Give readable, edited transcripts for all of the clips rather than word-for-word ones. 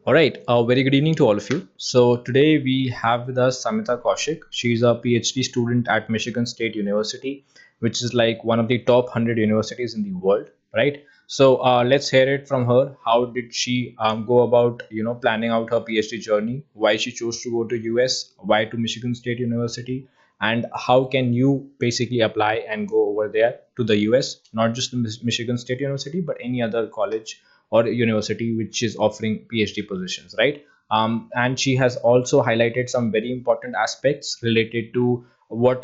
All right, very good evening to all of you. So today we have with us SAHMITA Kaushik. She's a PhD student at Michigan State University, which is like one of the top 100 universities in the world, right? So let's hear it from her. How did she go about, planning out her PhD journey? Why she chose to go to US? Why to Michigan State University? And how can you basically apply and go over there to the US, not just the Michigan State University, but any other college or university which is offering PhD positions, right? And she has also highlighted some very important aspects related to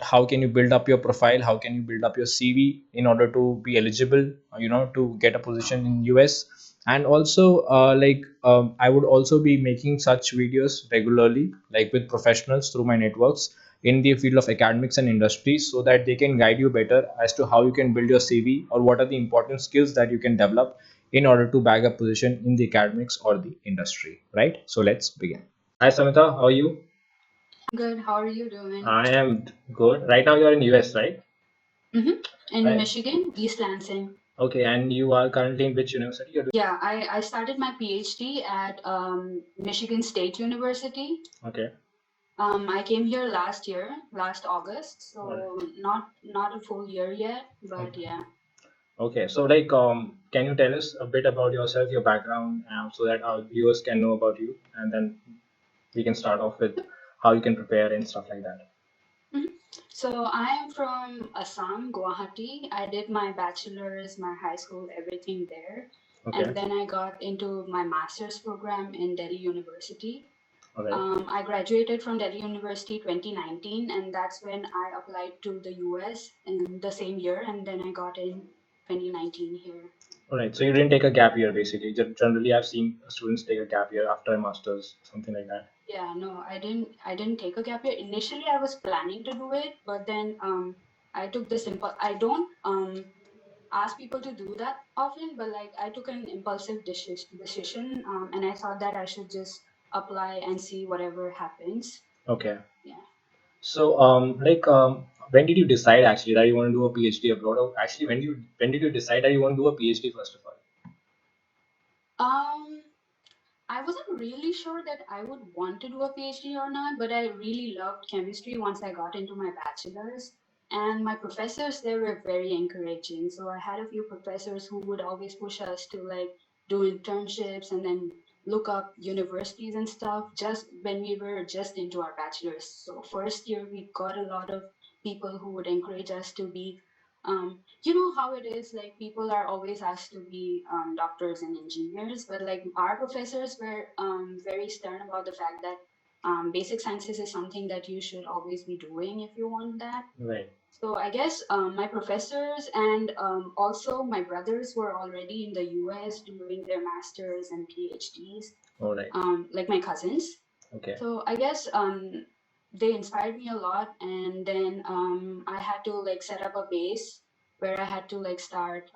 how can you build up your profile, how can you build up your CV in order to be eligible, to get a position in US. And also, I would also be making such videos regularly, like with professionals through my networks in the field of academics and industries, so that they can guide you better as to how you can build your CV or what are the important skills that you can develop in order to bag a position in the academics or the industry, right? So let's begin. Hi Samita, how are you? Good. How are you doing? I am good. Right now you're in US, right? Mm-hmm. In Right. Michigan, East Lansing. Okay, and you are currently in which university? You're doing? Yeah, I started my PhD at Michigan State University. Okay. I came here last year, last August, All right. so not a full year yet, but Okay. yeah. Okay. So can you tell us a bit about yourself, your background, so that our viewers can know about you, and then we can start off with how you can prepare and stuff like that. Mhm. So I am from Assam, Guwahati. I did my bachelor's, my high school, everything there. Okay. And then I got into my master's program in Delhi University. All right. I graduated from Delhi University 2019, and that's when I applied to the US in the same year, and then I got in 2019 here. All right. So you didn't take a gap year basically. Generally, I've seen students take a gap year after a master's, something like that. Yeah, no, I didn't take a gap year. Initially, I was planning to do it, but then I took the simple. I don't ask people to do that often, but like I took an impulsive decision, and I thought that I should just apply and see whatever happens. Okay. Yeah. So, when did you decide actually that you want to do a PhD abroad? Or actually, when did you decide that you want to do a PhD first of all? Um, I wasn't really sure that I would want to do a PhD or not, but I really loved chemistry once I got into my bachelor's. And my professors there were very encouraging. So I had a few professors who would always push us to like do internships and then look up universities and stuff just when we were just into our bachelor's. So first year we got a lot of people who would encourage us to be you know how it is, like people are always asked to be doctors and engineers, but like our professors were very stern about the fact that basic sciences is something that you should always be doing if you want that. Right. So I guess my professors and also my brothers were already in the US doing their masters and PhDs, All right. like my cousins. Okay. So I guess they inspired me a lot, and then I had to like set up a base where I had to like start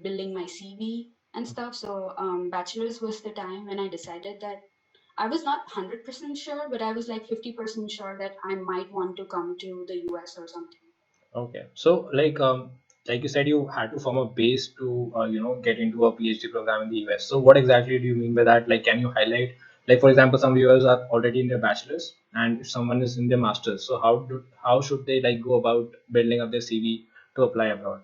building my CV and stuff. So bachelor's was the time when I decided that I was not 100% sure, but I was like 50% sure that I might want to come to the US or something. Okay. So, like you said, you had to form a base to, get into a PhD program in the US. So, what exactly do you mean by that? Like, can you highlight, like, for example, some viewers are already in their bachelor's, and if someone is in their master's, so how should they like go about building up their CV to apply abroad?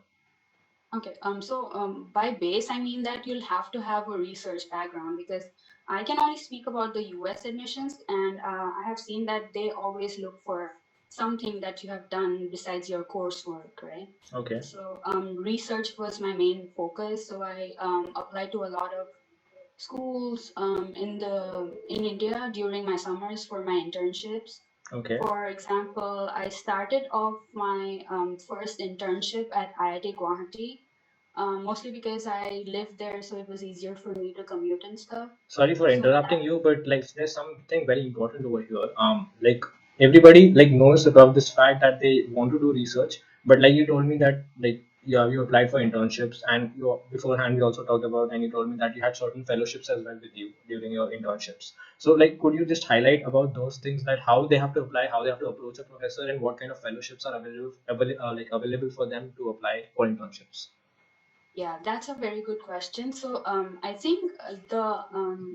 Okay, so by base, I mean that you'll have to have a research background because I can only speak about the US admissions, and I have seen that they always look for something that you have done besides your coursework, right? Okay. So research was my main focus. So I applied to a lot of schools in India during my summers for my internships. Okay. For example, I started off my first internship at IIT Guwahati, mostly because I lived there, so it was easier for me to commute and stuff. Sorry for So interrupting you, but like there's something very important over here. Like everybody like knows about this fact that they want to do research, but like you told me that like yeah, you applied for internships, and you beforehand we also talked about, and you told me that you had certain fellowships as well with you during your internships. So like, could you just highlight about those things, that how they have to apply, how they have to approach a professor, and what kind of fellowships are available for them to apply for internships? Yeah, that's a very good question. So, I think the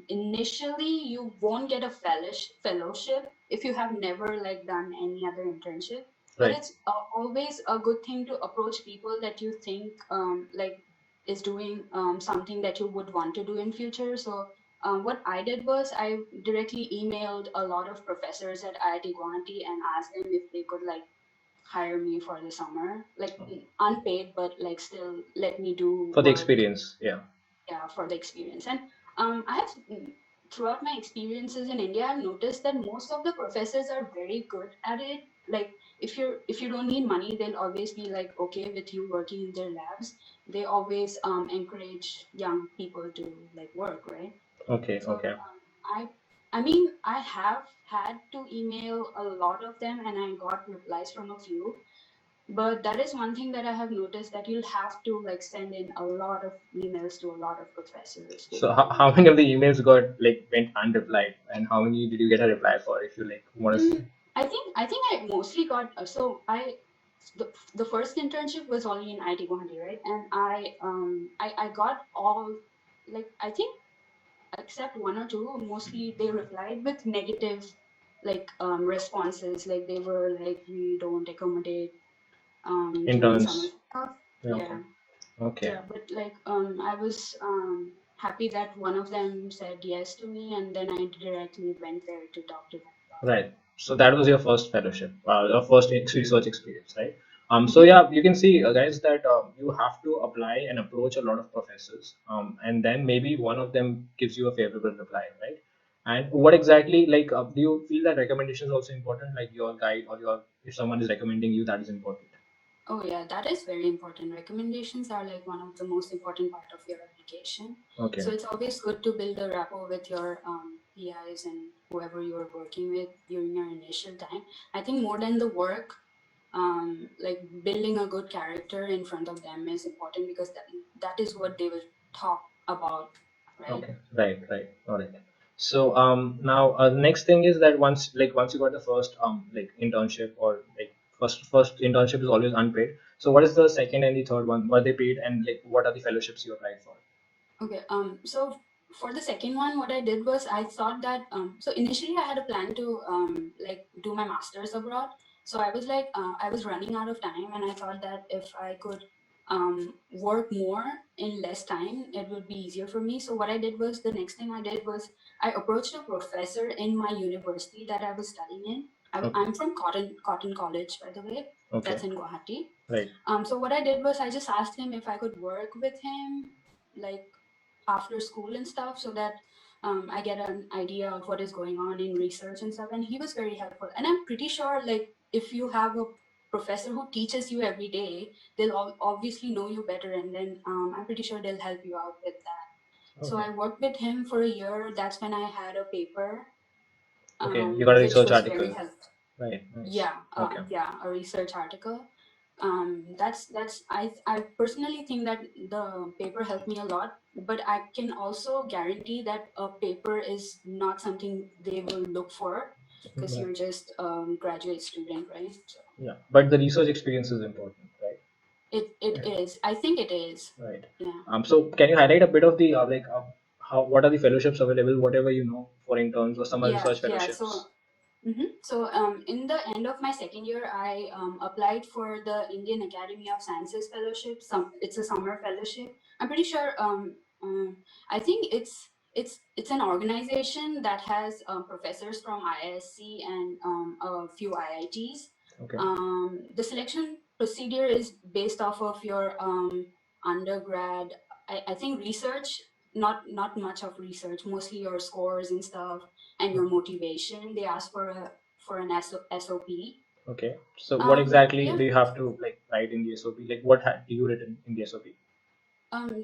initially you won't get a fellowship if you have never like done any other internship. But Right. it's always a good thing to approach people that you think like is doing something that you would want to do in future. So, what I did was I directly emailed a lot of professors at IIT Guwahati and asked them if they could like hire me for the summer, like unpaid, but like still let me do For the work, experience, yeah. yeah, for the experience. And I have throughout my experiences in India, I've noticed that most of the professors are very good at it. Like if you don't need money, they'll always be like okay with you working in their labs. They always encourage young people to like work, right? Okay, So okay. I mean, I have had to email a lot of them, and I got replies from a few. But that is one thing that I have noticed that you'll have to like send in a lot of emails to a lot of professors So before you how get many of the one. emails got like went unreplied, and how many did you get a reply for? If you like want to say. I think I mostly got so I the first internship was only in IT Guwahati, right? And I got all like I think except one or two, mostly they replied with negative like responses. Like they were like we don't accommodate during summer Interns. stuff. Yeah, okay. Yeah. Okay. Yeah, but like I was happy that one of them said yes to me, and then I directly went there to talk to them Right. So that was your first fellowship, your first research experience, right? So about it. yeah, you can see, guys, that you have to apply and approach a lot of professors, and then maybe one of them gives you a favorable reply, right? And what exactly, like, do you feel that recommendation is also important, like your guide or your if someone is recommending you, that is important? Oh yeah, that is very important. Recommendations are like one of the most important part of your application. Okay. So it's always good to build a rapport with your PIs and whoever you are working with during your initial time. I think more than the work, like building a good character in front of them is important because that is what they will talk about, right? Okay, right, right, got it. So now the next thing is that once you got the first like internship or like first internship is always unpaid. So what is the second and the third one? Were they paid, and like what are the fellowships you applied for? Okay. So for the second one, what I did was I thought that so initially I had a plan to like do my master's abroad. So I was like I was running out of time, and I thought that if I could work more in less time, it would be easier for me. So what I did was the next thing I did was I approached a professor in my university that I was studying in. Okay, I'm from Cotton College, by the way. okay, That's in Guwahati. right, So what I did was I just asked him if I could work with him, like after school and stuff, so that I get an idea of what is going on in research and stuff. And he was very helpful. And I'm pretty sure, like, if you have a professor who teaches you every day, they'll obviously know you better, and then I'm pretty sure they'll help you out with that. So okay, I worked with him for a year. That's when I had a paper, okay. You got a which research was very article, helpful. right? Nice. Yeah, Okay, yeah, a research article. That's I personally think that the paper helped me a lot, but I can also guarantee that a paper is not something they will look for because right. you're just graduate student, right? So Yeah, but the research experience is important, right? it Right. is. I think it is. Right. Yeah. So can you highlight a bit of the like how what are the fellowships available, whatever you know, for interns or summer Yeah, research yeah. fellowships? So, in the end of my second year, I applied for the Indian Academy of Sciences Fellowship. It's a summer fellowship. I'm pretty sure. I think it's an organization that has professors from ISC and a few IITs. Okay. The selection procedure is based off of your undergrad. I think research, not much of research, mostly your scores and stuff and your motivation. They ask for an SOP. Okay. So what exactly Yeah. do you have to like write in the SOP? Like what have you written in the SOP?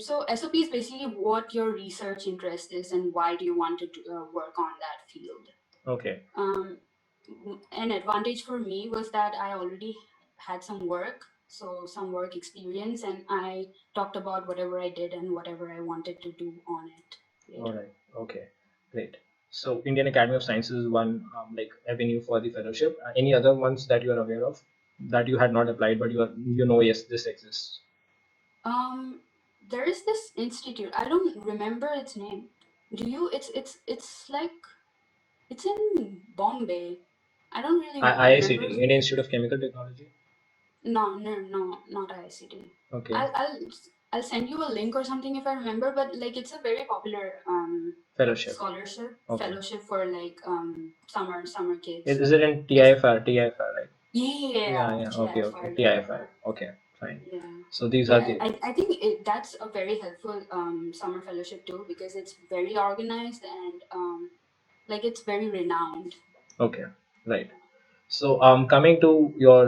So SOP is basically what your research interest is and why do you want to work on that field. Okay. Um, an advantage for me was that I already had some work, so some work experience, and I talked about whatever I did and whatever I wanted to do on it All later. right. Okay. Great. So Indian Academy of Sciences is one like avenue for the fellowship. Any other ones that you are aware of that you had not applied, but you know, yes, this exists. Um, There is this institute. I don't remember its name. Do you? It's like it's in Bombay. I don't really IICT, remember. Indian Institute of Chemical Technology. No, not ICT. Okay. I'll send you a link or something if I remember. But like, it's a very popular Fellowship. scholarship Okay. fellowship for like summer kids. Is it in It's TIFR? TIFR, right? Yeah, yeah, yeah. Okay, okay. TIFR, TIFR. Okay, fine. yeah. So these are Yeah, the I think that's a very helpful summer fellowship too, because it's very organized and like it's very renowned. okay, right. So coming to your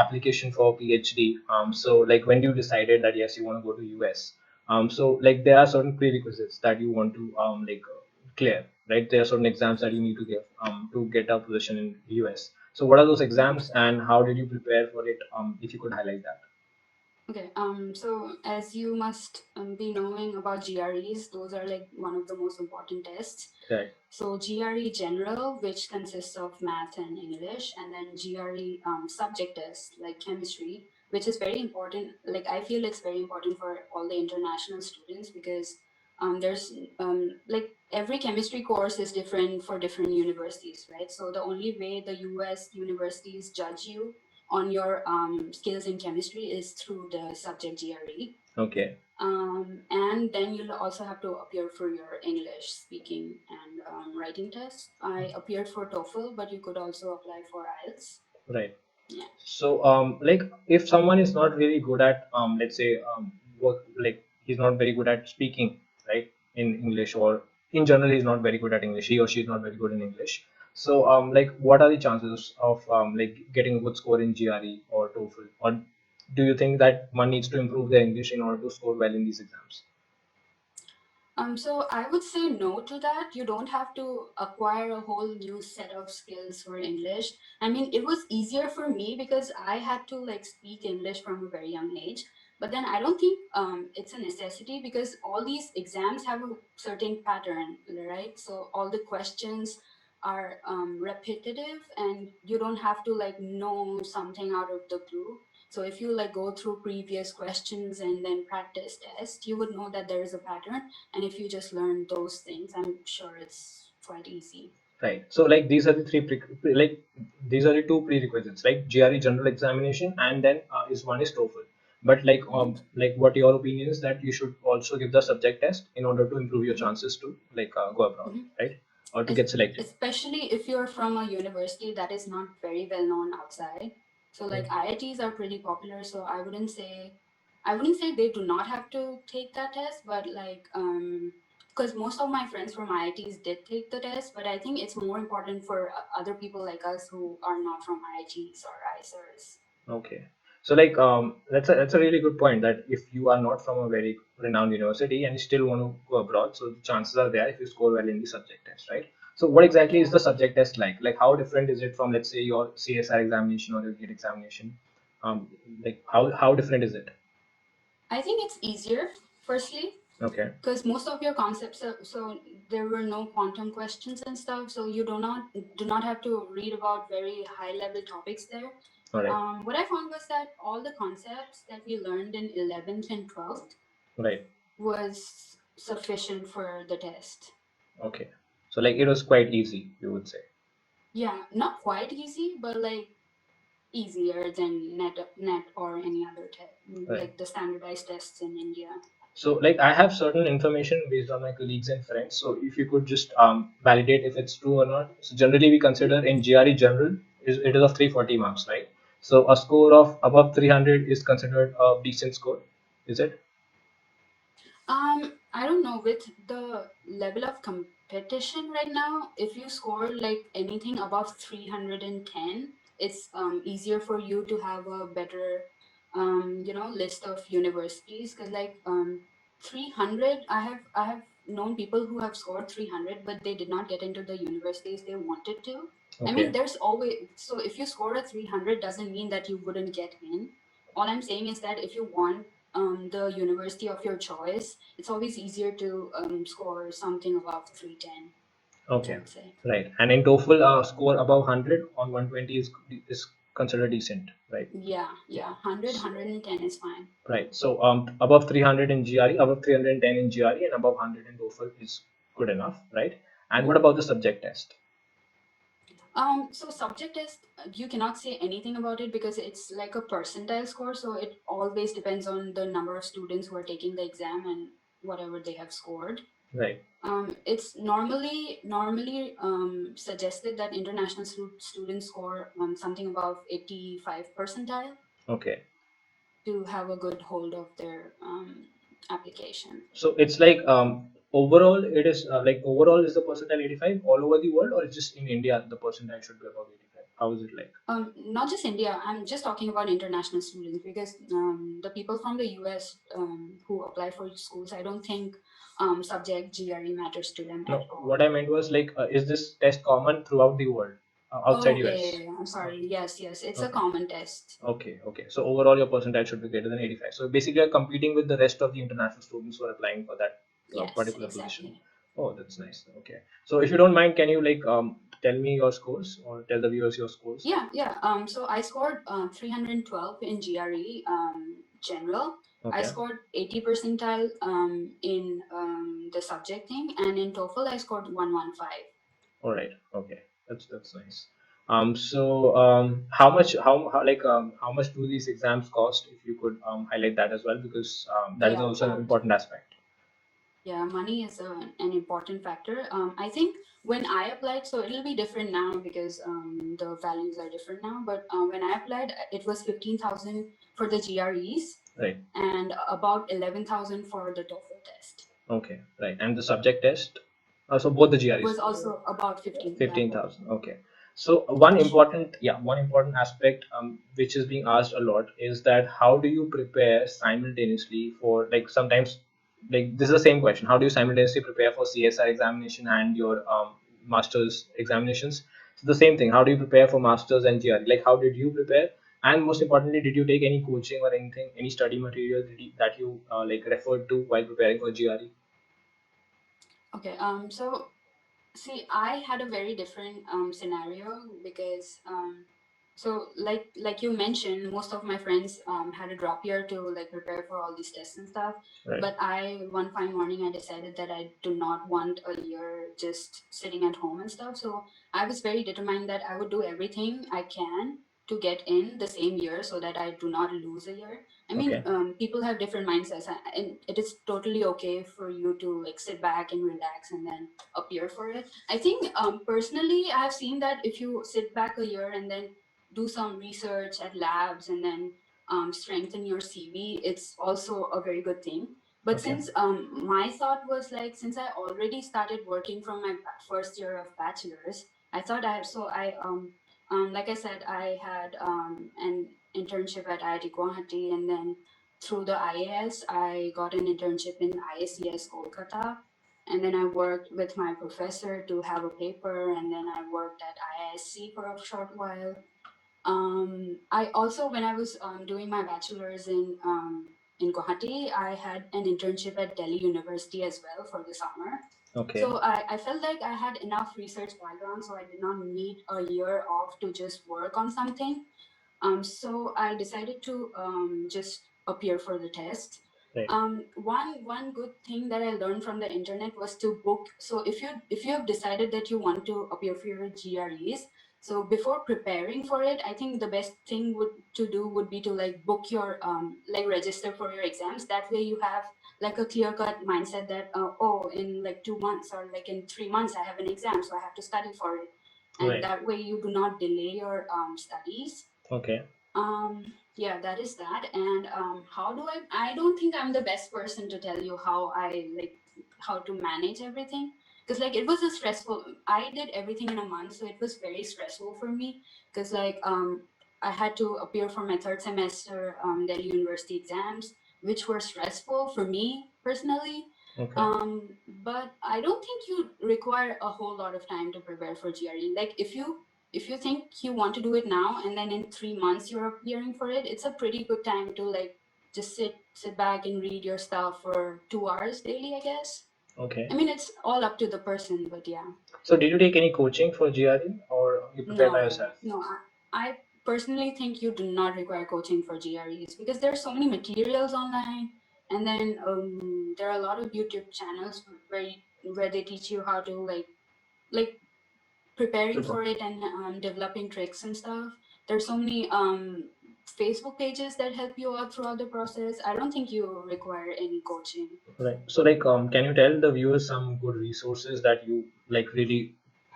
application for PhD, so like when you decided that yes you want to go to US, so like there are certain prerequisites that you want to clear, right? There are certain exams that you need to give to get a position in US. So what are those exams and how did you prepare for it? If you could highlight that. Okay, so as you must be knowing about GREs, those are like one of the most important tests. Right. So GRE General, which consists of math and English, and then GRE subject test like chemistry, which is very important. Like I feel it's very important for all the international students because there's like every chemistry course is different for different universities, right? So the only way the US universities judge you on your skills in chemistry is through the subject GRE. Okay. And then you'll also have to appear for your English speaking and writing test. I appeared for TOEFL, but you could also apply for IELTS. Right. Yeah. So, like if someone is not very good at, let's say, work, like he's not very good at speaking, right, in English, or in general, he's not very good at English, he or she is not very good in English. So, like, what are the chances of like getting a good score in GRE or TOEFL, or do you think that one needs to improve their English in order to score well in these exams? So I would say no to that. You don't have to acquire a whole new set of skills for English. I mean, it was easier for me because I had to like speak English from a very young age. But then I don't think it's a necessity because all these exams have a certain pattern, right? So all the questions are repetitive, and you don't have to like know something out of the blue. So if you like go through previous questions and then practice test, you would know that there is a pattern, and if you just learn those things, I'm sure it's quite easy. Right. So like these are the like these are the two prerequisites, like GRE general examination, and then is one is TOEFL. But like what your opinion is that you should also give the subject test in order to improve your Mm-hmm. chances to go abroad, Mm-hmm. right? Or to get selected. Especially if you're from a university that is not very well known outside. So Mm. like IITs are pretty popular, so I wouldn't say they do not have to take that test, but like because most of my friends from IITs did take the test, but I think it's more important for other people like us who are not from IITs or ICERs. Okay. So like that's a really good point that if you are not from a very renowned university and you still want to go abroad, so the chances are there if you score well in the subject test, right? So what exactly is Yeah. the subject test like? Like how different is it from let's say your CSR examination or your GATE examination? Um, like how different is it? I think it's easier, firstly, Okay. because most of your concepts are, so there were no quantum questions and stuff, so you do not have to read about very high level topics there. All right. What I found was that all the concepts that we learned in 11th and 12th Right. was sufficient for the test. Okay. So like it was quite easy, you would say. Yeah, not quite easy, but like easier than net or any other test, Right. like the standardized tests in India. So, like, I have certain information based on my colleagues and friends. So, if you could just validate if it's true or not. So, generally, we consider in GRE general it is of 340 marks, right? So, a score of above 300 is considered a decent score. Is it? I don't know, with the level of competition right now, if you score like anything above 310, it's easier for you to have a better list of universities, because like 300, I have known people who have scored 300 but they did not get into the universities they wanted to. I mean, Okay. there's always, so if you score a 300 doesn't mean that you wouldn't get in. All I'm saying is that if you want the university of your choice, it's always easier to score something above 310, I Okay. would say. Right. And in TOEFL, score above 100 on 120 is considered decent, right? Yeah, 100, 110 is fine. Right. So above 300 in GRE, above 310 in GRE, and above 100 in TOEFL is good enough, right? And what about the subject test? So subject test, you cannot say anything about it because it's like a percentile score. So it always depends on the number of students who are taking the exam and whatever they have scored. Right. It's normally suggested that international students score something above 85 percentile Okay. to have a good hold of their application. So it's like overall, it is like overall is the percentile 85 all over the world, or it's just in India the percentile should be above 85? How is it like? Not just India. I'm just talking about international students because the people from the US who apply for schools, I don't think subject GRE matters to them No, at all. what I meant was like, is this test common throughout the world, outside Oh, yeah, US? yeah, yeah. I'm sorry. Yes. It's a Okay. common test. Okay. So overall, your percentile should be greater than 85. So basically, you're competing with the rest of the international students who are applying for that Yes, particular position. exactly. Oh, that's nice. Okay. So if you don't mind, can you like tell me your scores or tell the viewers your scores? Yeah. So I scored 312 in GRE general. I Okay. scored 80 percentile in the subject thing, and in TOEFL I scored 115. All right. Okay. That's nice. So how much how much do these exams cost? If you could highlight that as well, because that is Yeah. also an important aspect. Yeah, money is an important factor. I think when I applied, so it'll be different now because the values are different now. But when I applied, it was 15,000 for the GREs Right. and about 11,000 for the TOEFL test. Okay. Right. And the subject test. So both the It GREs. was also about 15. Yeah. 15,000. Okay. So one important aspect which is being asked a lot is that how do you prepare simultaneously for, like, sometimes, like, this is the same question: how do you simultaneously prepare for CSR examination and your master's examinations? So the same thing. How do you prepare for masters and GRE? Like, how did you prepare? And most importantly, did you take any coaching or anything, any study material that you like referred to while preparing for GRE? Okay. So see, I had a very different scenario because so like you mentioned, most of my friends had a drop year to like prepare for all these tests and stuff. Right. But I one fine morning I decided that I do not want a year just sitting at home and stuff. So I was very determined that I would do everything I can to get in the same year so that I do not lose a year. I mean, Okay. people have different mindsets, and it is totally okay for you to like sit back and relax and then appear for it. I think personally, I have seen that if you sit back a year and then do some research at labs and then strengthen your CV, it's also a very good thing. But Okay. since my thought was like, since I already started working from my first year of bachelor's, I thought like I said, I had an internship at IIT Guwahati, and then through the IAS, I got an internship in ISCS Kolkata, and then I worked with my professor to have a paper, and then I worked at IISc for a short while. I also, when I was doing my bachelor's in Guwahati, I had an internship at Delhi University as well for the summer. Okay. So I felt like I had enough research background, so I did not need a year off to just work on something. So I decided to just appear for the test. Right. One good thing that I learned from the internet was to book. So if you have decided that you want to appear for your GREs, so before preparing for it, I think the best thing would be to like book your like register for your exams. That way you have like a clear cut mindset that oh, in like 2 months or like in 3 months I have an exam, so I have to study for it, and Right. that way you do not delay your studies. Okay. Yeah, that is that. And how do I don't think I'm the best person to tell you how I like how to manage everything, because like it was a stressful, I did everything in a month, so it was very stressful for me because like I had to appear for my third semester Delhi University exams, which were stressful for me personally. Okay. But I don't think you require a whole lot of time to prepare for GRE. Like if you think you want to do it now and then in 3 months you're appearing for it, it's a pretty good time to like just sit back and read your stuff for 2 hours daily, I guess. Okay. I mean, it's all up to the person, but yeah. So did you take any coaching for GRE or you prepare by No, yourself? no. I personally think you do not require coaching for GREs because there are so many materials online, and then there are a lot of YouTube channels where they teach you how to like preparing for it and developing tricks and stuff. There's so many Facebook pages that help you out throughout the process. I don't think you require any coaching. Right. So like can you tell the viewers some good resources that you like really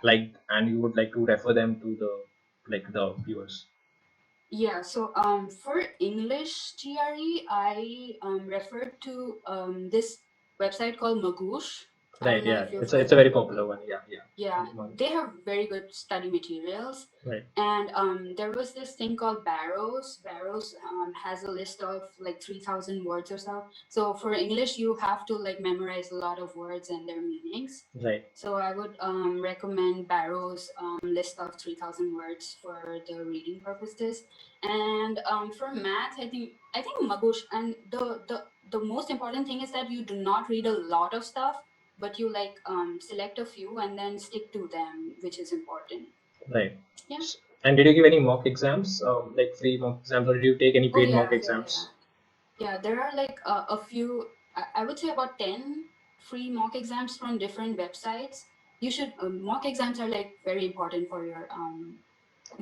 like and you would like to refer them to the viewers? Yeah, so for English GRE, I referred to this website called Magoosh. I Right, don't know yeah. if you've It's heard a of very it. popular one. Yeah, yeah. Yeah, they have very good study materials. Right, And there was this thing called Barrows. Barrows has a list of like 3,000 words or so. So for English, you have to like memorize a lot of words and their meanings. right, So I would recommend Barrows list of 3,000 words for the reading purposes. And for math, I think Magush. And the most important thing is that you do not read a lot of stuff, but you like select a few and then stick to them, which is important. right. Yeah. And did you give any mock exams, like free mock exams, or did you take any Oh paid mock yeah, yeah, yeah. exams? Yeah, there are like a few. I would say about 10 free mock exams from different websites. You should mock exams are like very important for your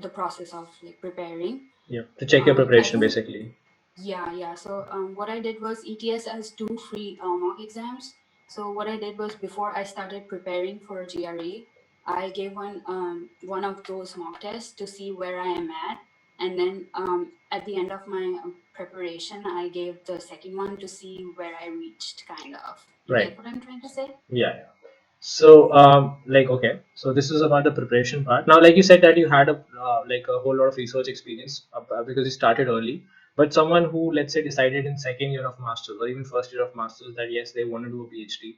the process of like preparing. Yeah, to check your I preparation think basically. yeah, yeah. So what I did was ETS has 2 free mock exams. So what I did was before I started preparing for GRE, I gave one of those mock tests to see where I am at, and then at the end of my preparation, I gave the second one to see where I reached. Kind of. You Right. get what I'm trying to say? Yeah, yeah. So, like, okay, so this is about the preparation part. Now, like you said that you had a like a whole lot of research experience because you started early. But someone who, let's say, decided in second year of masters or even first year of masters that yes, they want to do a PhD,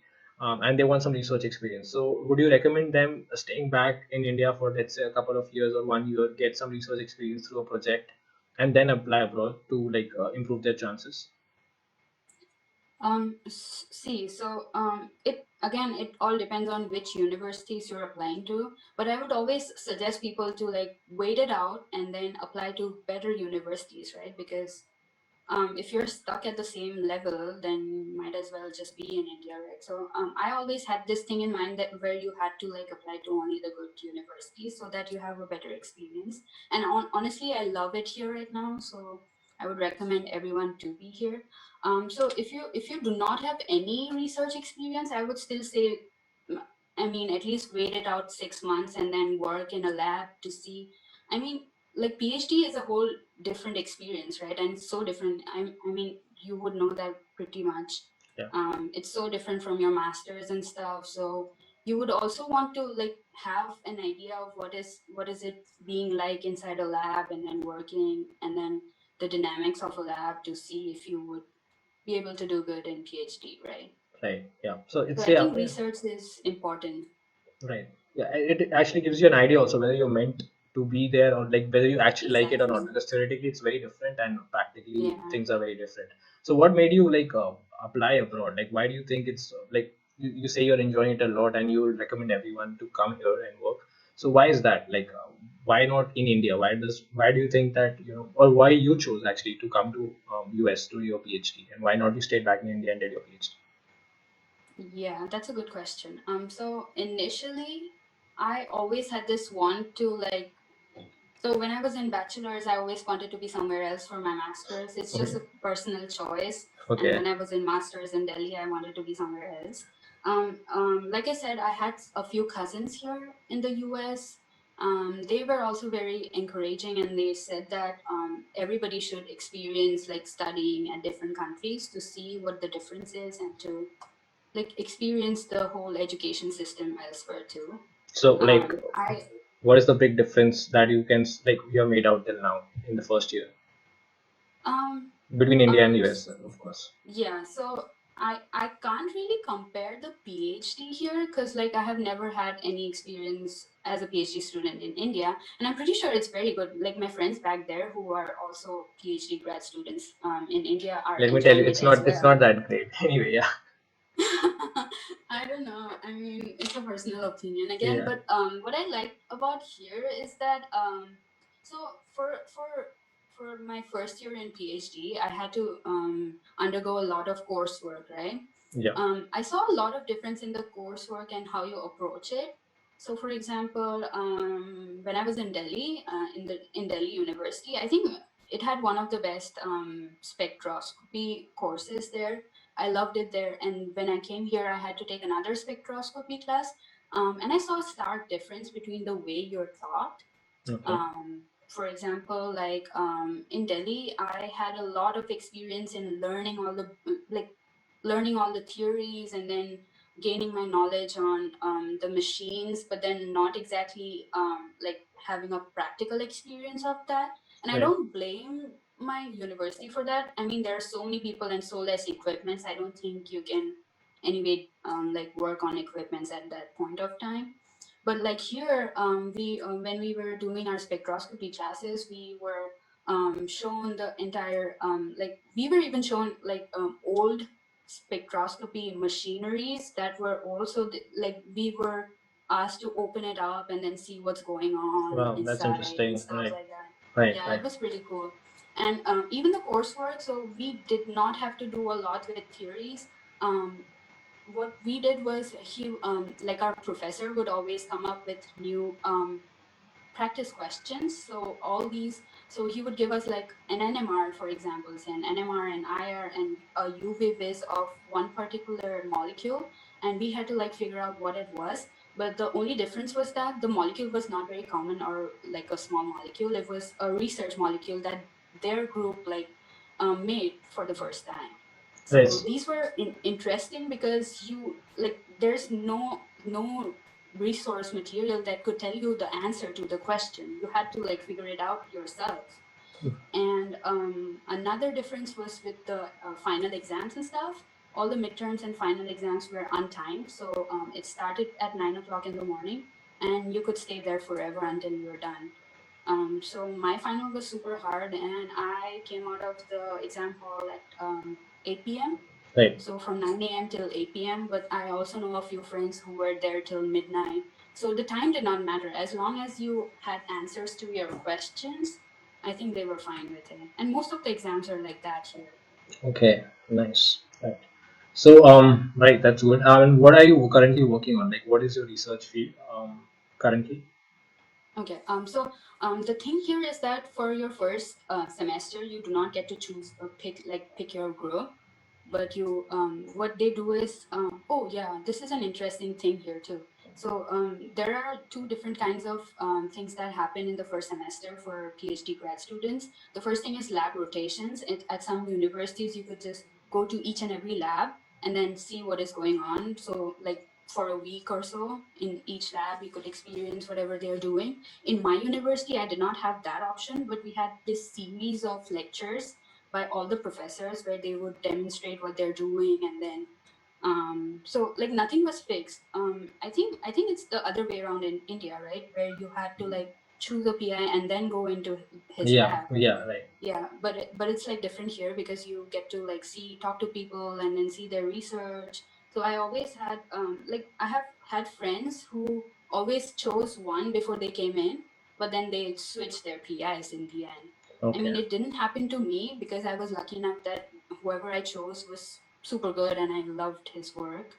and they want some research experience. So, would you recommend them staying back in India for let's say a couple of years or 1 year, get some research experience through a project, and then apply abroad to like improve their chances? See, so it again, it all depends on which universities you're applying to. But I would always suggest people to like wait it out and then apply to better universities, right? Because if you're stuck at the same level, then you might as well just be in India, right? So I always had this thing in mind that where you had to like apply to only the good universities so that you have a better experience. And honestly, I love it here right now, so I would recommend everyone to be here. So if you do not have any research experience, I would still say, mm, I mean, at least wait it out 6 months and then work in a lab to see. I mean, like PhD is a whole different experience, right? And it's so different. I mean, you would know that pretty much. Yeah. It's so different from your masters and stuff. So you would also want to like have an idea of what is it being like inside a lab and then working and then the dynamics of a lab to see if you would be able to do good in PhD, right? Right. Yeah. So So it's I yeah. think research is important. Right. Yeah, it actually gives you an idea also whether you're meant to be there or like whether you actually like it or not. Exactly. Because theoretically it's very different and practically Yeah. things are very different. So what made you like apply abroad? Like why do you think it's like you say you're enjoying it a lot and you would recommend everyone to come here and work? So why is that? Like why not in India? Why do you think that or why you chose actually to come to US to do your PhD and why not you stayed back in India and did your PhD? Yeah, that's a good question. So initially, I always had this want to like. So when I was in bachelor's, I always wanted to be somewhere else for my master's. It's just Okay. a personal choice. And Okay. when I was in master's in Delhi, I wanted to be somewhere else. Like I said, I had a few cousins here in the U.S. They were also very encouraging, and they said that everybody should experience like studying at different countries to see what the difference is and to like experience the whole education system elsewhere too. So like I what is the big difference that you can like you have made out till now in the first year um between India and s- US, of course? yeah, so I can't really compare the PhD here because like I have never had any experience as a PhD student in India, and I'm pretty sure it's very good. Like my friends back there who are also PhD grad students in India are Let me tell you, enjoying it it's as not well. that great. Anyway, yeah, I don't know. I mean, it's a personal opinion again, yeah, but what I like about here is that So for my first year in PhD, I had to undergo a lot of coursework, right? Yeah. I saw a lot of difference in the coursework and how you approach it. So, for example, when I was in Delhi, in Delhi University, I think it had one of the best spectroscopy courses there. I loved it there, and when I came here, I had to take another spectroscopy class, and I saw a stark difference between the way you're taught. Okay. For example, like in Delhi, I had a lot of experience in learning all the like learning all the theories and then gaining my knowledge on the machines, but then not exactly like having a practical experience of that. And I Right. don't blame my university for that. I mean, there are so many people and so less equipments. I don't think you can anyway like work on equipments at that point of time. But like here, we when we were doing our spectroscopy classes, we were shown the entire like we were even shown like old spectroscopy machineries that were also like we were asked to open it up and then see what's going on Wow, that's inside and interesting. stuff Right. like that. Right. Yeah, Right. it was pretty cool. And even the coursework, so we did not have to do a lot with theories. What we did was he like our professor would always come up with new practice questions. So all these, so he would give us like an NMR, for example, say an NMR and IR and a UV vis of one particular molecule, and we had to like figure out what it was. But the only difference was that the molecule was not very common or like a small molecule. It was a research molecule that their group like made for the first time. So Right. these were interesting because you like there's no resource material that could tell you the answer to the question. You had to like figure it out yourself. And another difference was with the final exams and stuff. All the midterms and final exams were untimed, so it started at 9 o'clock in the morning, and you could stay there forever until you were done. So my final was super hard, and I came out of the exam hall at 8 p.m. Right. So from 9 a.m. till 8 p.m. But I also know a few friends who were there till midnight. So the time did not matter. As long as you had answers to your questions, I think they were fine with it. And most of the exams are like that here. Okay. Nice. Right. So, right, that's good. And what are you currently working on? Like, what is your research field, currently? Okay. The thing here is that for your first semester, you do not get to choose or pick your group, but you what they do is oh yeah, this is an interesting thing here too. So there are two different kinds of things that happen in the first semester for PhD grad students. The first thing is lab rotations. At some universities, you could just go to each and every lab and then see what is going on. So like for a week or so in each lab, you could experience whatever they're doing. In my university, I did not have that option, but we had this series of lectures by all the professors where they would demonstrate what they're doing, and then so like nothing was fixed. I think it's the other way around in India, right, where you had to like choose a PI and then go into his Yeah. lab. Yeah. Right. Yeah, but it's like different here because you get to like see talk to people and then see their research. So I always had like I have had friends who always chose one before they came in, but then they switched their PIs in the end. I Okay. mean, it didn't happen to me because I was lucky enough that whoever I chose was super good and I loved his work.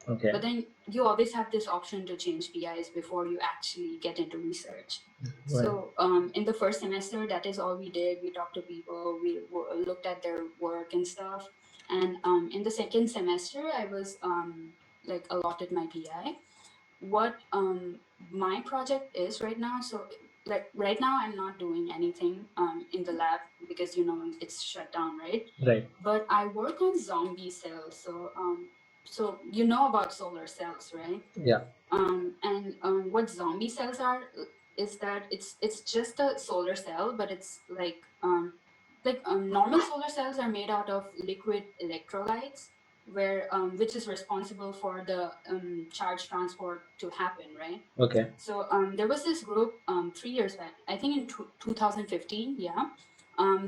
Okay. But then you always have this option to change PIs before you actually get into research. Right. So in the first semester, that is all we did. We talked to people, we looked at their work and stuff. And in the second semester, I was like allotted my PI. What my project is right now, so like right now, I'm not doing anything in the lab because it's shut down, right? Right. But I work on zombie cells. So you know about solar cells, right? Yeah. And what zombie cells are is that it's just a solar cell, but it's like normal solar cells are made out of liquid electrolytes, where which is responsible for the charge transport to happen, right? Okay. So there was this group 3 years back, I think in 2015, yeah.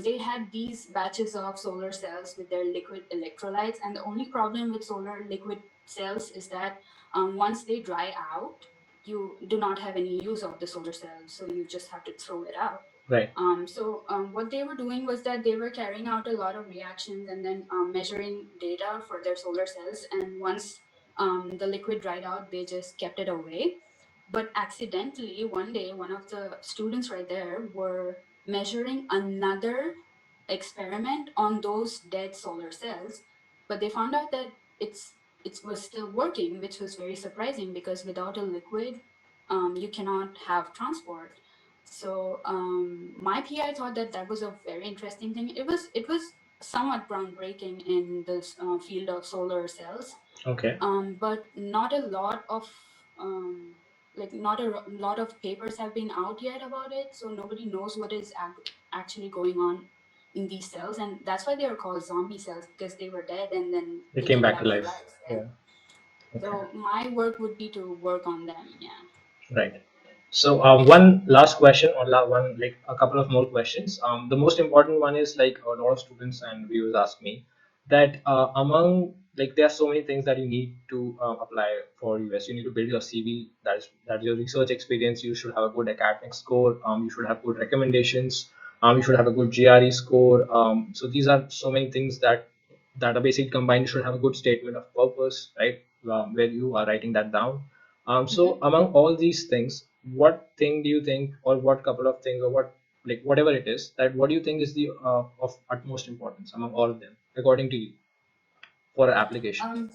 They had these batches of solar cells with their liquid electrolytes, and the only problem with solar liquid cells is that once they dry out, you do not have any use of the solar cells, so you just have to throw it out. Right. What they were doing was that they were carrying out a lot of reactions and then measuring data for their solar cells. And once the liquid dried out, they just kept it away. But accidentally, one day, one of the students right there were measuring another experiment on those dead solar cells, but they found out that it was still working, which was very surprising because without a liquid, you cannot have transport. So my PI thought that that was a very interesting thing. It was somewhat groundbreaking in this field of solar cells, Okay. but not a lot of not a lot of papers have been out yet about it. So nobody knows what is actually going on in these cells, and that's why they are called zombie cells because they were dead and then They they came came back to back to life. life. Yeah. Yeah. Okay. So my work would be to work on them. Yeah. Right. So one last question, or one like a couple of more questions. The most important one is like a lot of students and viewers ask me that among like there are so many things that you need to apply for US. You need to build your CV. That is your research experience. You should have a good academic score. You should have good recommendations. You should have a good GRE score. So these are so many things that are basically combined. You should have a good statement of purpose, right? Where you are writing that down. So Mm-hmm. among all these things, what thing do you think, or what couple of things, or what like whatever it is, that what do you think is the of utmost importance among all of them, according to you, for an application? Um,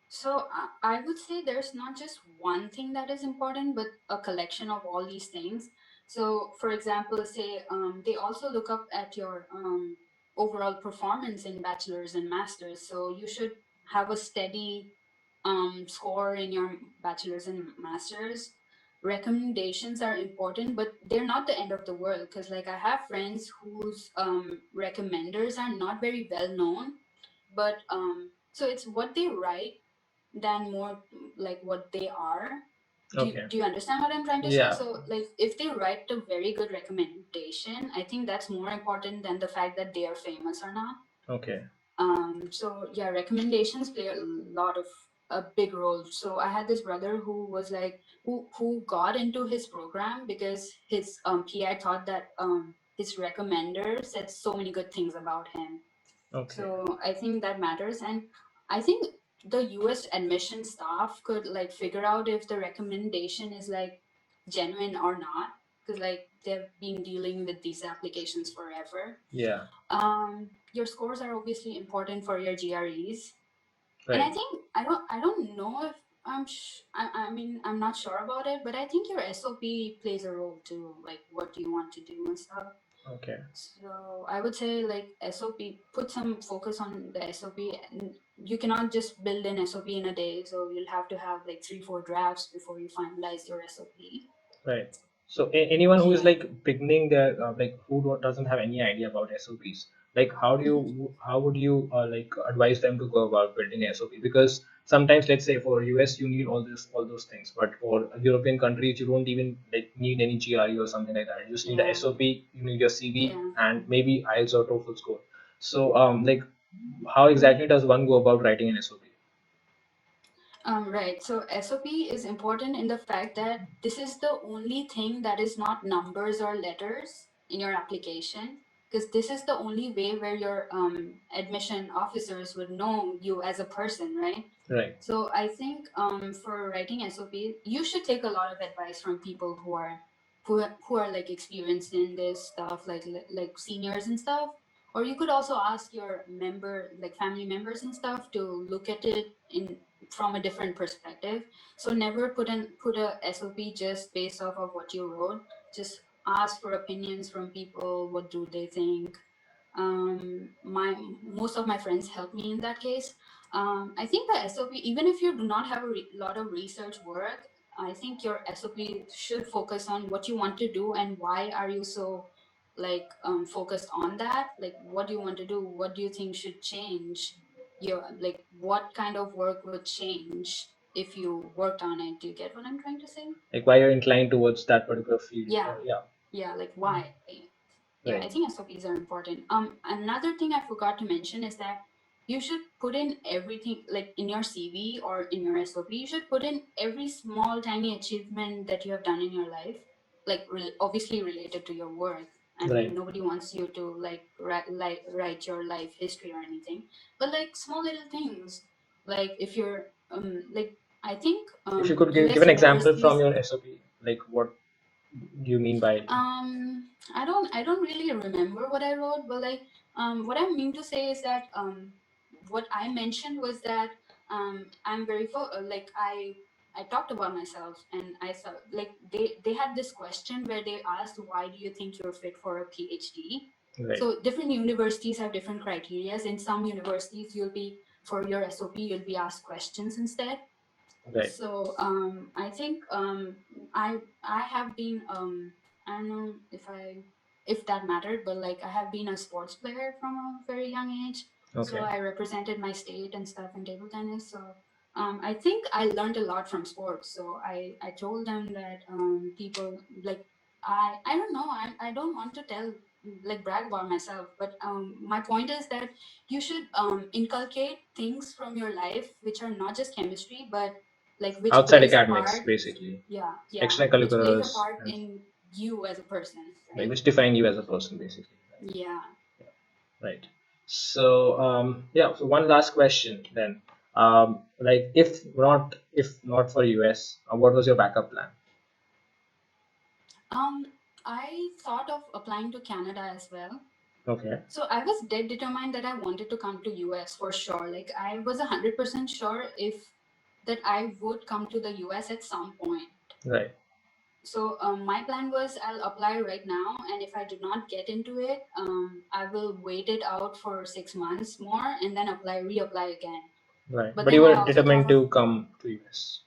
So I would say there's not just one thing that is important, but a collection of all these things. So, for example, say they also look up at your overall performance in bachelor's and master's. So you should have a steady score in your bachelor's and master's. Recommendations are important, but they're not the end of the world because, like, I have friends whose recommenders are not very well known, but so it's what they write than more like what they are. Okay. Do you understand what I'm trying to say? Yeah. So like if they write a very good recommendation, I think that's more important than the fact that they are famous or not. Okay. So yeah, recommendations play a lot of a big role. So I had this brother who was like who got into his program because his PI thought that his recommender said so many good things about him. Okay. So I think that matters. And I think the US admission staff could like figure out if the recommendation is like genuine or not. Because like they've been dealing with these applications forever. Yeah. Your scores are obviously important for your GREs. And I Right. think I don't know if I mean I'm not sure about it, but I think your SOP plays a role too, like what you want to do and stuff. Okay. So I would say like SOP, put some focus on the SOP. And you cannot just build an SOP in a day. So you'll have to have like 3, 4 drafts before you finalize your SOP. Right. So anyone who is Yeah. like beginning their like who doesn't have any idea about SOPs, like how would you like advise them to go about building a SOP? Because sometimes let's say for US you need all those things, but for European countries you don't even like need any GRE or something like that. You just need a Yeah. SOP, you need your CV Yeah. and maybe IELTS or TOEFL score. So like how exactly does one go about writing an SOP? Right. So SOP is important in the fact that this is the only thing that is not numbers or letters in your application, because this is the only way where your admission officers would know you as a person, right? Right. So I think for writing SOP, you should take a lot of advice from people who are like experienced in this stuff, like seniors and stuff. Or you could also ask your like family members and stuff, to look at it in from a different perspective. So never put a SOP just based off of what you wrote. Just ask for opinions from people. What do they think? My Most of my friends helped me in that case. I think the SOP, even if you do not have a lot of research work, I think your SOP should focus on what you want to do and why are you so like focused on that. Like, what do you want to do? What do you think should change? Your like, what kind of work would change if you worked on it? Do you get what I'm trying to say? Like why you're inclined towards that particular field? Yeah, Yeah. yeah, like why? Yeah, I Right. think SOPs are important. Another thing I forgot to mention is that you should put in everything, like in your CV or in your SOP. You should put in every small, tiny achievement that you have done in your life. like obviously related to your work. I mean, Right. nobody wants you to write your life history or anything, but like small little things, like if you're like I think If you could give U.S. an example from universities. your SOP, like what do you mean by it? I don't really remember what I wrote, but like what I mean to say is that what I mentioned was that I'm very like I talked about myself, and I thought like they had this question where they asked, why do you think you're fit for a PhD? Right. So different universities have different criterias. In some universities, you'll be for your SOP, you'll be asked questions instead. Right. So I think I have been I don't know if that mattered, but like I have been a sports player from a very young age. So Okay. I represented my state and stuff in table tennis. So I think I learned a lot from sports. So I told them that people like I don't know, I don't want to tell like brag about myself, but my point is that you should inculcate things from your life which are not just chemistry, but like which Outside plays a academics, part. basically. Yeah, which plays a Extracurriculars, part and in you as a person, like right? which define you as a person, basically. Yeah. Right. So yeah. So one last question then. Like if not for US, what was your backup plan? um I thought of applying to Canada as well. Okay. So I was dead determined that I wanted to come to US for sure. Like I was 100% sure if that I would come to the US at some point. Right. So my plan was I'll apply right now, and if I do not get into it, I will wait it out for 6 months more and then reapply again. Right. But But you then I were also thought determined of to come to US.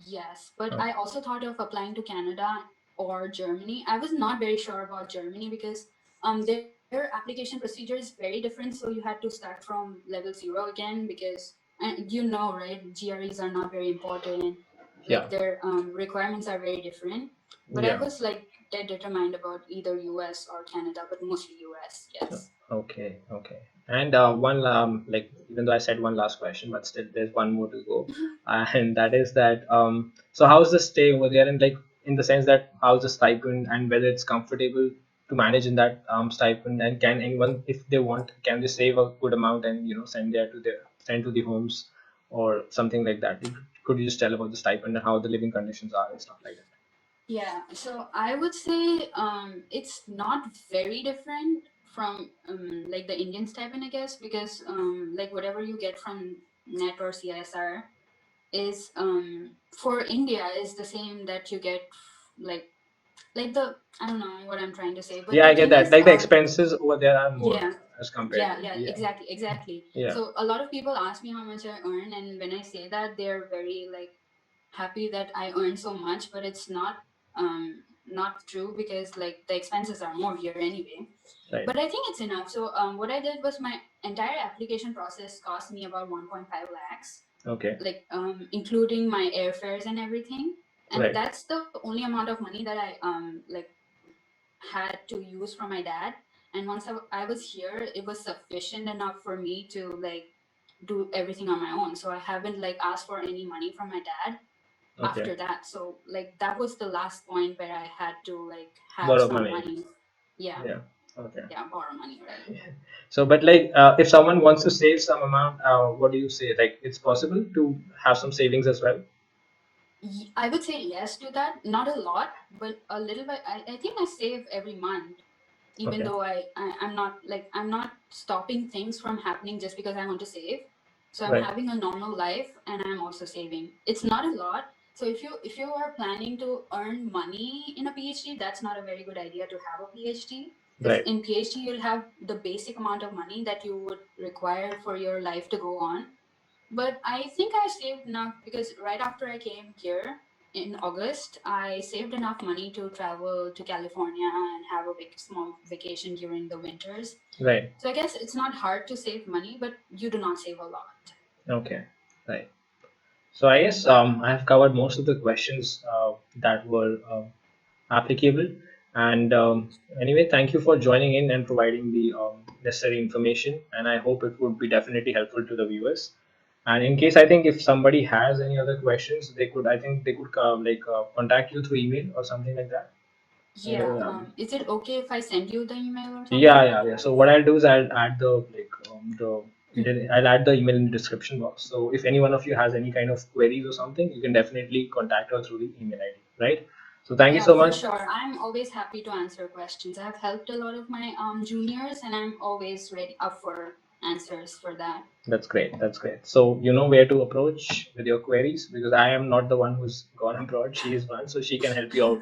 yes, but Okay. I also thought of applying to Canada or Germany. I was not very sure about Germany because their application procedure is very different. So you had to start from level zero again because you know, right? GREs are not very important. Like Yeah. their requirements are very different. But I Yeah. was like dead determined about either US or Canada, but mostly US. Yes. Okay, okay. And one like even though I said one last question, but still there's one more to go, and that is that so how's the stay over there, and like in the sense that how's the stipend and whether it's comfortable to manage in that stipend, and can anyone, if they want, can they save a good amount and send to the homes or something like that? Could you just tell about the stipend and how the living conditions are and stuff like that? Yeah, so I would say it's not very different from like the Indian stipend, I guess, because like whatever you get from net or CSR is for India is the same that you get like like the I don't know what I'm trying to say, but Yeah, the I get thing that. is Like the expenses over there are more yeah, as compared yeah, to yeah, India. exactly. Yeah. So a lot of people ask me how much I earn, and when I say that, they're very like happy that I earn so much, but it's not true because like the expenses are more here anyway. Right. But I think it's enough. So what I did was my entire application process cost me about 1.5 lakhs, Okay. like including my airfares and everything. And Right. that's the only amount of money that I like had to use from my dad. And once I was here, it was sufficient enough for me to like do everything on my own. So I haven't like asked for any money from my dad Okay. after that. So like that was the last point where I had to like have Borrow some money. money. Yeah, Yeah. Okay. yeah, borrow money, right? So, but like, if someone wants to save some amount, what do you say? Like, it's possible to have some savings as well. I would say yes to that. Not a lot, but a little bit. I think I save every month, even Okay. though I'm not like I'm not stopping things from happening just because I want to save. So I'm Right. having a normal life and I'm also saving. It's not a lot. So if you are planning to earn money in a PhD, that's not a very good idea to have a PhD, because Right. in PhD you'll have the basic amount of money that you would require for your life to go on. But I think I saved enough because right after I came here in August, I saved enough money to travel to California and have a small vacation during the winters. Right. So I guess it's not hard to save money, but you do not save a lot. Okay. Right. So I guess I have covered most of the questions that were applicable. And anyway, thank you for joining in and providing the necessary information. And I hope it would be definitely helpful to the viewers. And in case, I think if somebody has any other questions, I think they could contact you through email or something like that. Yeah. Is it okay if I send you the email or something? Yeah. So what I'll do is I'll add the I'll add the email in the description box. So if any one of you has any kind of queries or something, you can definitely contact her through the email ID, right? So thank you Yeah, so for much. sure. I'm always happy to answer questions. I've helped a lot of my juniors, and I'm always ready up for answers for that. That's great. That's great. So you know where to approach with your queries because I am not the one who's gone abroad. She is one, so she can help you out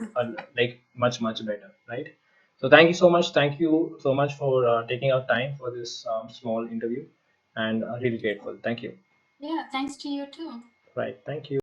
like much better, right? So thank you so much. Thank you so much for taking out time for this small interview, and really grateful. Thank you. Yeah, thanks to you too. Right. Thank you.